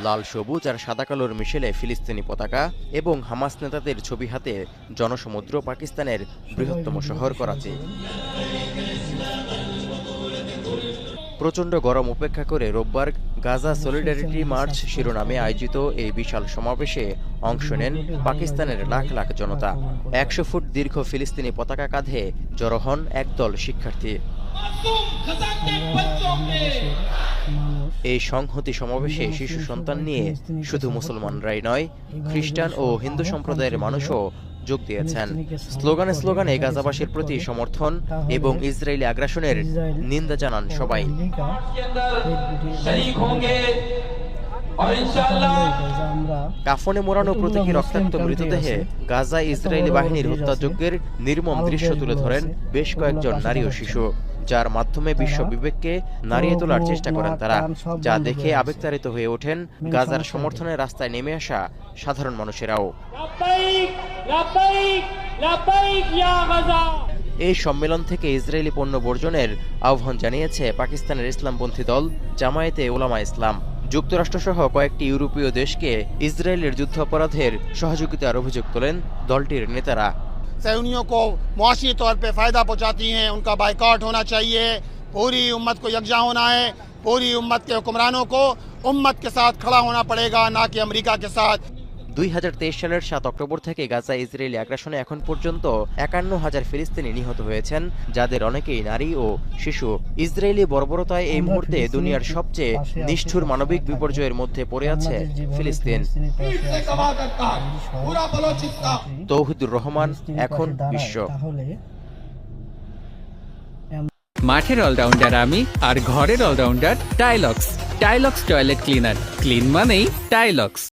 লাল সবুজ আর সাদা কালোর মিশেলে ফিলিস্তিনি পতাকা এবং হামাস নেতাদের ছবি হাতে জনসমুদ্র পাকিস্তানের বৃহত্তম শহর করাচি। প্রচণ্ড গরম উপেক্ষা করে রোববার গাজা সলিডারিটি মার্চ শিরোনামে আয়োজিত এই বিশাল সমাবেশে অংশ নেন পাকিস্তানের লাখ লাখ জনতা। ১০০ ফুট দীর্ঘ ফিলিস্তিনি পতাকা কাঁধে জড়ো হন একদল শিক্ষার্থী। এই সংহতি সমাবেশে শিশু সন্তান নিয়ে শুধু মুসলমানরাই নয়, খ্রিস্টান ও হিন্দু সম্প্রদায়ের মানুষও যোগ দিয়েছেন। স্লোগানে স্লোগানে গাজাবাসীর প্রতি সমর্থন এবং ইসরায়েলি আগ্রাসনের নিন্দা জানান সবাই। কাফনে মোড়ানো প্রতীকী রক্তাক্ত মৃতদেহে গাজায় ইসরায়েলি বাহিনীর হত্যাযজ্ঞের নির্মম দৃশ্য তুলে ধরেন বেশ কয়েকজন নারী ও শিশু, যার মাধ্যমে বিশ্ব বিবেককে নাড়িয়ে তোলার চেষ্টা করেন তারা, যা দেখে আবেগতাড়িত হয়ে ওঠেন গাজার সমর্থনের রাস্তায় নেমে আসা সাধারণ মানুষেরাও। এই সম্মেলন থেকে ইসরায়েলি পণ্য বর্জনের আহ্বান জানিয়েছে পাকিস্তানের ইসলামপন্থী দল জামায়াতে উলামা ইসলাম। যুক্তরাষ্ট্রসহ কয়েকটি ইউরোপীয় দেশকে ইসরায়েলের যুদ্ধাপরাধের সহযোগিতার অভিযোগ তোলেন দলটির নেতারা। सहूनियों को मुआशी तौर पे फ़ायदा पहुँचाती हैं, उनका बाइकआउट होना चाहिए। पूरी उम्मत को यकजा होना है, पूरी उम्मत के हुक्मरानों को उम्मत के साथ खड़ा होना पड़ेगा, ना कि अमेरिका के साथ। 2023 সালের 7 অক্টোবর থেকে গাজায় ইসরায়েলি আগ্রাসনে এখন পর্যন্ত 51,000 ফিলিস্তিনি নিহত হয়েছেন, যাদের অনেকেই নারী ও শিশু। ইসরায়েলি বর্বরতায় এই মুহূর্তে দুনিয়ার সবচেয়ে নিষ্ঠুর মানবিক বিপর্যয়ের মধ্যে পড়ে আছে ফিলিস্তিন। তৌহিদুর রহমান, এখন বিশ্ব। মাঠের অলরাউন্ডার আমি, আর ঘরের all rounder Tylox. Tylox toilet cleaner, clean মানেই টাইলক্স।